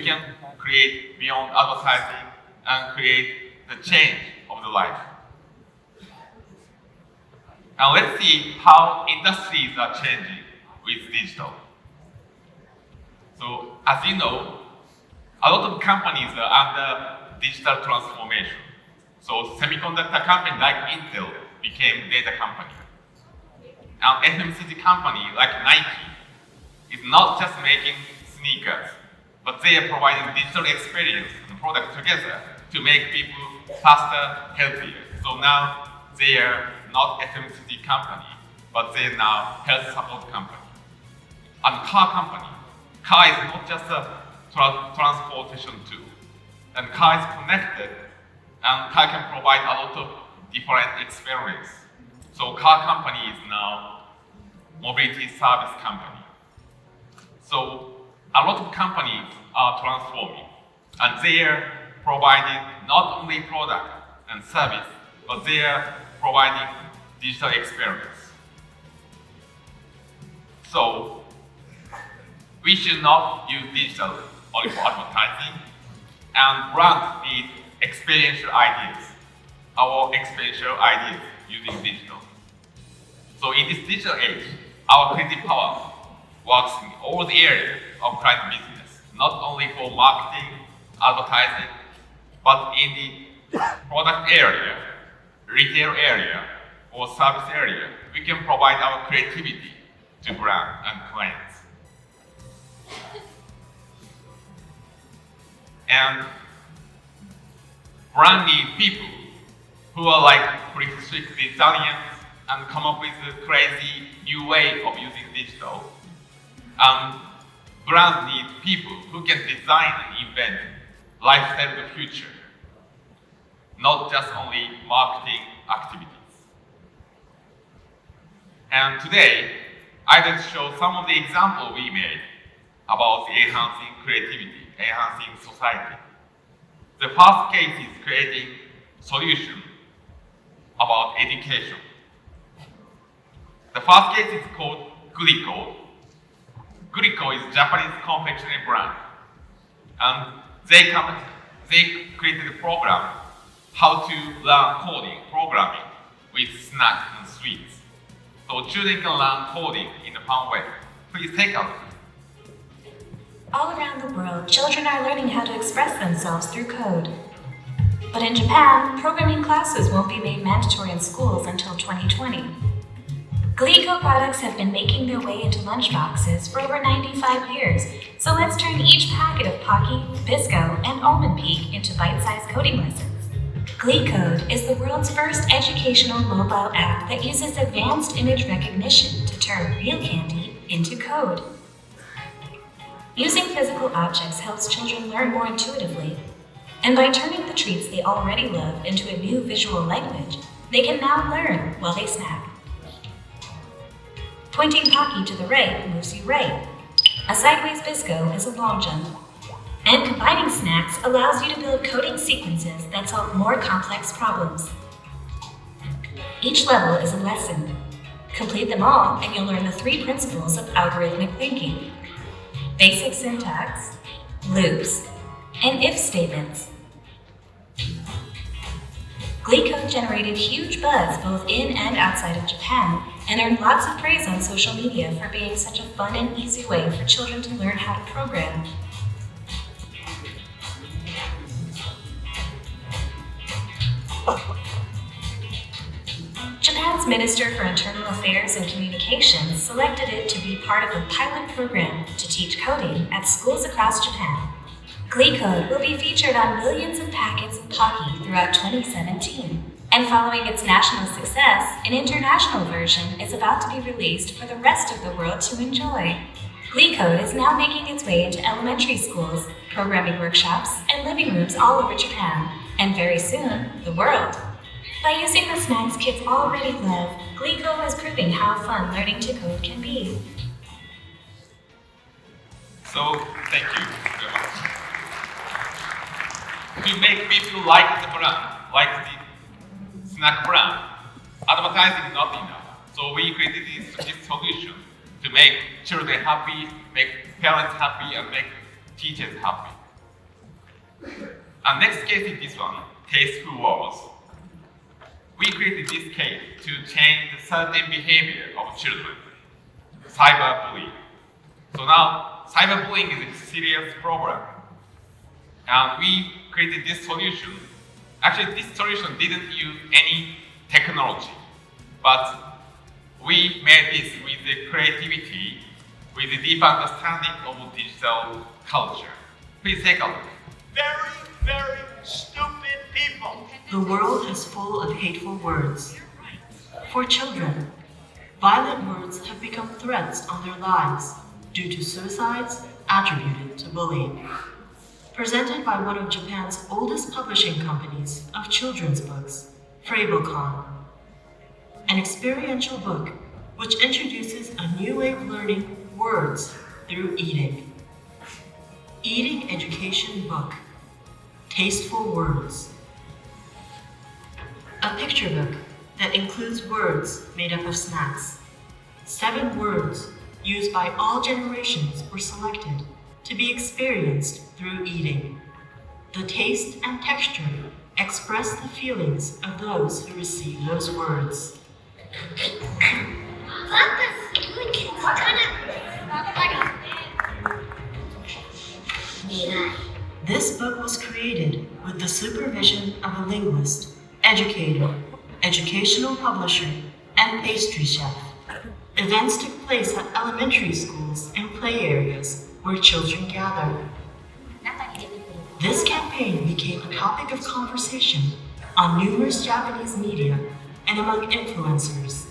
can create beyond advertising and create the change of the life. Now let's see how industries are changing with digital. So as you know, a lot of companies are under digital transformation. So semiconductor company like Intel became data company. And FMCG company like Nike is not just making sneakers, but they are providing digital experience and product together to make people faster, healthier. So now they are not FMCG company, but they are now health support company. And car company. Car is not just a transportation tool. And car is connected, and car can provide a lot of different experience. So car company is now mobility service company. So a lot of companies are transforming, and they are providing not only product and service, but they are providing digital experience. So we should not use digital only for advertising, and brands need experiential ideas, our experiential ideas using digital. So in this digital age, our creative power works in all the areas of client business, not only for marketing, advertising, but in the product area, retail area, or service area. We can provide our creativity to brand and clients. And brand need people who are like pretty strict Italians and come up with a crazy new way of using digital. Brands need people who can design and invent lifestyle of the future, not just only marketing activities. And today, I will show some of the examples we made about the enhancing creativity, enhancing society. The first case is creating solution about education. The first case is called Glico. Glico is Japanese confectionery brand. And they created a program how to learn coding, programming with snacks and sweets. So children can learn coding in a fun way. Please take a look. All around the world, children are learning how to express themselves through code. But in Japan, programming classes won't be made mandatory in schools until 2020. Glico products have been making their way into lunchboxes for over 95 years, so let's turn each packet of Pocky, Bisco, and Almond Peak into bite-sized coding lessons. GleeCode is the world's first educational mobile app that uses advanced image recognition to turn real candy into code. Using physical objects helps children learn more intuitively, and by turning the treats they already love into a new visual language, they can now learn while they snack. Pointing Pocky to the right moves you right. A sideways Bisco is a long jump. And combining snacks allows you to build coding sequences that solve more complex problems. Each level is a lesson. Complete them all and you'll learn the 3 principles of algorithmic thinking: basic syntax, loops, and if statements. GleeCode generated huge buzz both in and outside of Japan and earned lots of praise on social media for being such a fun and easy way for children to learn how to program. Japan's Minister for Internal Affairs and Communications selected it to be part of a pilot program to teach coding at schools across Japan. GleeCode will be featured on millions of packets of Pocky throughout 2017. And following its national success, an international version is about to be released for the rest of the world to enjoy. GleeCode is now making its way into elementary schools, programming workshops, and living rooms all over Japan, and very soon, the world. By using the snacks kids already love, GleeCode is proving how fun learning to code can be. So, thank you very much. To make people like the brand, like the snack brand, advertising is not enough. So we created this solution to make children happy, make parents happy, and make teachers happy. And next case is this one, tasteful words. We created this case to change the certain behavior of children, cyberbullying. So now, cyberbullying is a serious problem. And we created this solution. Actually, this solution didn't use any technology, but we made this with the creativity, with the deep understanding of digital culture. Please take a look. Very, very stupid people. The world is full of hateful words. For children, violent words have become threats on their lives due to suicides attributed to bullying. Presented by one of Japan's oldest publishing companies of children's books, Frablecon. An experiential book which introduces a new way of learning words through eating. Eating education book. Tasteful words. A picture book that includes words made up of snacks. 7 words used by all generations were selected to be experienced through eating. The taste and texture express the feelings of those who receive those words. This book was created with the supervision of a linguist, educator, educational publisher, and pastry chef. Events took place at elementary schools and play areas where children gather. This campaign became a topic of conversation on numerous Japanese media and among influencers.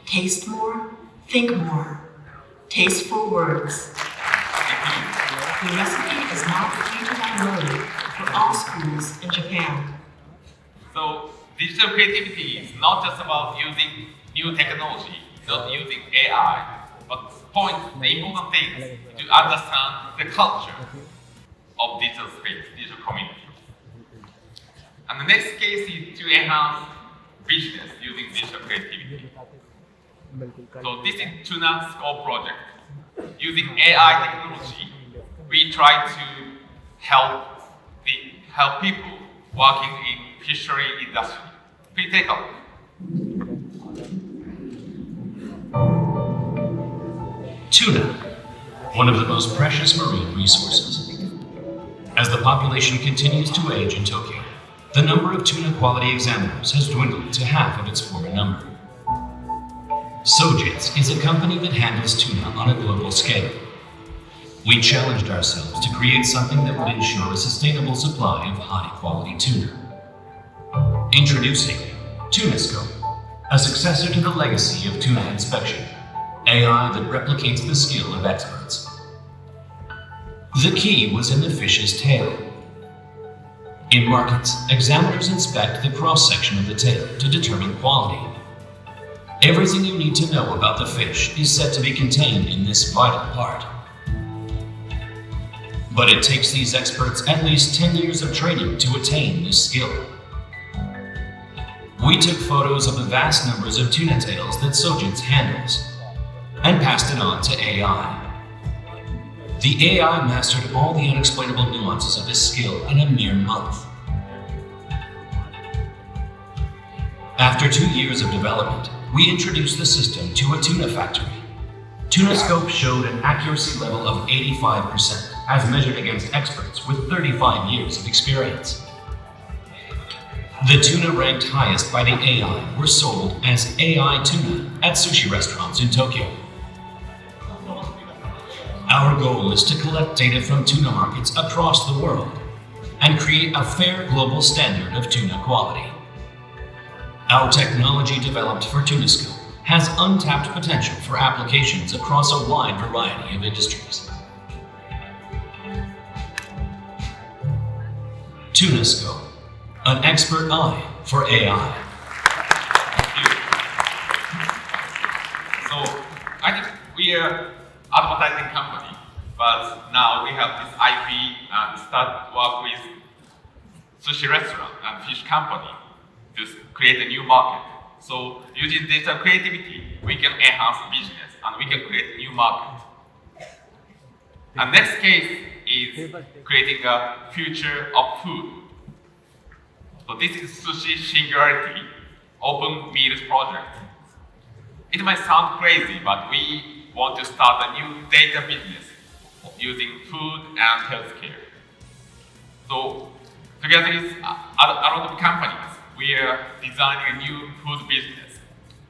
Taste more, think more. Tasteful words. The recipe is now free to download for all schools in Japan. So digital creativity is not just about using new technology, not using AI, but the important thing is to understand the culture of digital space, digital community. And the next case is to enhance business using digital creativity. So this is Tuna Scope project. Using AI technology, we try to help people working in fishery industry. Please take a look. Tuna, one of the most precious marine resources. As the population continues to age in Tokyo, the number of tuna quality examiners has dwindled to half of its former number. Sojitz is a company that handles tuna on a global scale. We challenged ourselves to create something that would ensure a sustainable supply of high-quality tuna. Introducing Tuna Scope, a successor to the legacy of tuna inspection, AI that replicates the skill of experts. The key was in the fish's tail. In markets, examiners inspect the cross-section of the tail to determine quality. Everything you need to know about the fish is said to be contained in this vital part. But it takes these experts at least 10 years of training to attain this skill. We took photos of the vast numbers of tuna tails that Sojitz handles and passed it on to AI. The AI mastered all the unexplainable nuances of this skill in a mere month. After 2 years of development, we introduced the system to a tuna factory. Tuna Scope showed an accuracy level of 85%, as measured against experts with 35 years of experience. The tuna ranked highest by the AI were sold as AI tuna at sushi restaurants in Tokyo. Our goal is to collect data from tuna markets across the world and create a fair global standard of tuna quality. Our technology developed for Tuna Scope has untapped potential for applications across a wide variety of industries. Tuna Scope, an expert eye for AI. So I think we are advertising company, but but now we have this IP and start to work with sushi restaurant and fish company to create a new market. So using digital creativity, we can enhance business and we can create new market. And next case is creating a future of food. So this is Sushi Security open meals project. It might sound crazy, but we want to start a new data business using food and healthcare. So together with a lot of companies, we are designing a new food business.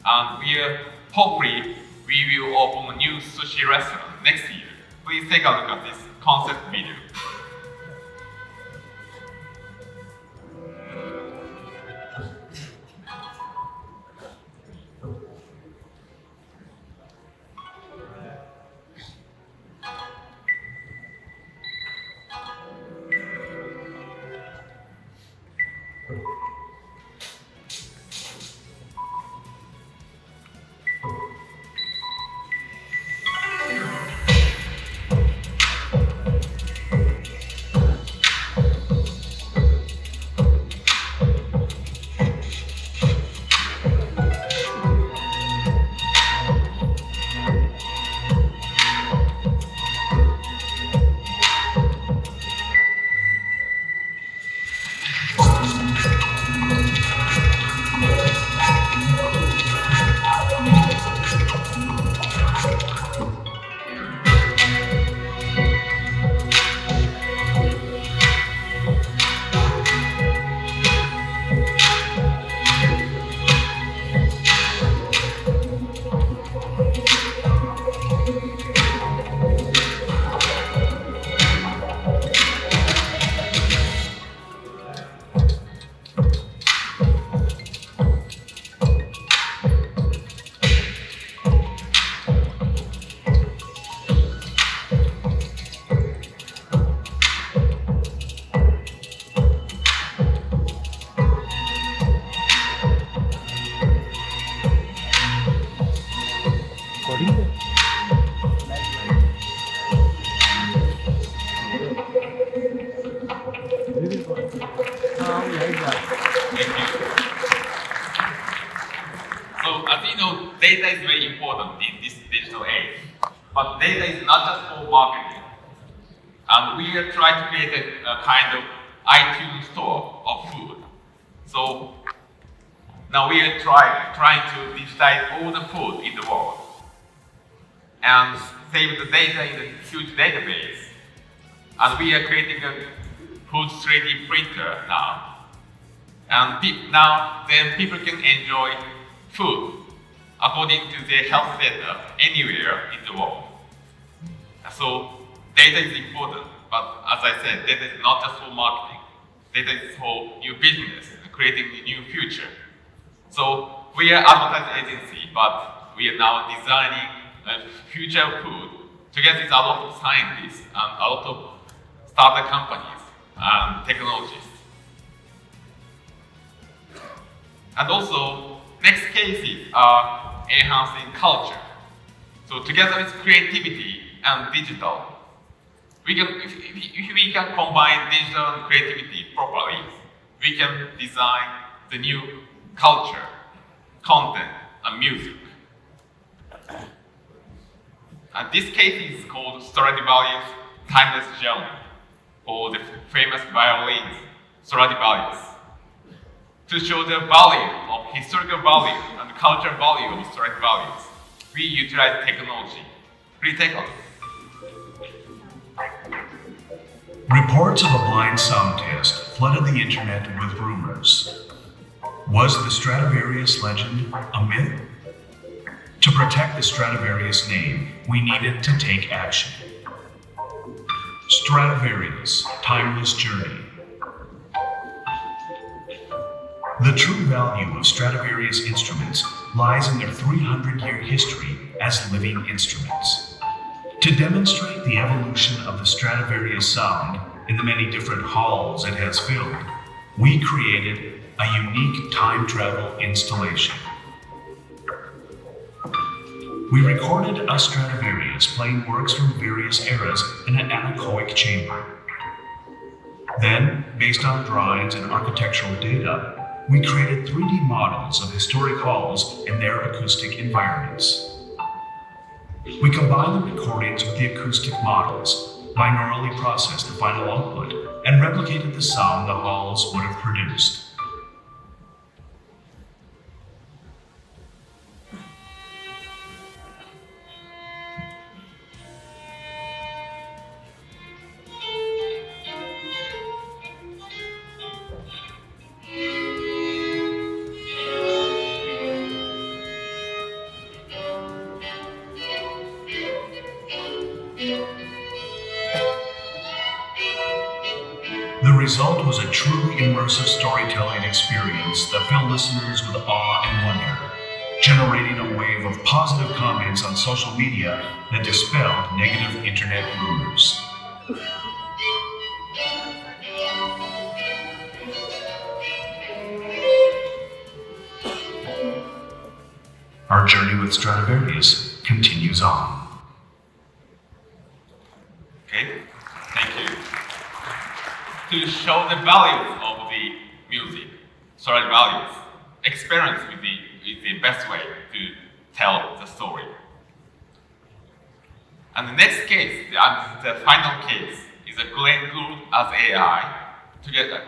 And hopefully we will open a new sushi restaurant next year. Please take a look at this concept video. Data is very important in this digital age, but data is not just for marketing. And we are trying to create a kind of iTunes store of food. So now we are trying to digitize all the food in the world and save the data in a huge database. And we are creating a food 3D printer now. And then people can enjoy food according to their health data anywhere in the world. So data is important, but as I said, data is not just for marketing. Data is for new business, creating a new future. So we are an advertising agency, but we are now designing a future of food together with a lot of scientists and a lot of startup companies and technologists. And also, next cases are enhancing culture. So together with creativity and digital, if we can combine digital and creativity properly, we can design the new culture, content, and music. And this case is called Stratovarius Timeless Journey, or the famous violins Stratovarius, to show the value of historical value and cultural value of Stratovarius. We utilize technology. Please take a look. Reports of a blind sound test flooded the internet with rumors. Was the Stratovarius legend a myth? To protect the Stratovarius name, we needed to take action. Stratovarius, Timeless Journey. The true value of Stratovarius instruments lies in their 300-year history as living instruments. To demonstrate the evolution of the Stratovarius sound in the many different halls it has filled, we created a unique time travel installation. We recorded a Stratovarius playing works from various eras in an anechoic chamber. Then, based on drawings and architectural data, we created 3D models of historic halls and their acoustic environments. We combined the recordings with the acoustic models, binaurally processed the final output, and replicated the sound the halls would have produced. The result was a truly immersive storytelling experience that filled listeners with awe and wonder, generating a wave of positive comments on social media that dispelled negative internet rumors. Our journey with Stratovarius continues on. Okay, thank you. To show the values of the music, story values, experience is the best way to tell the story. And the next case, the final case, is a Glenn Gould as AI.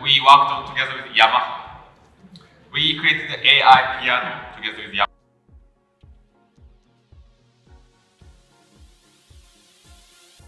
We worked on together with Yamaha. We created the AI piano together with Yamaha.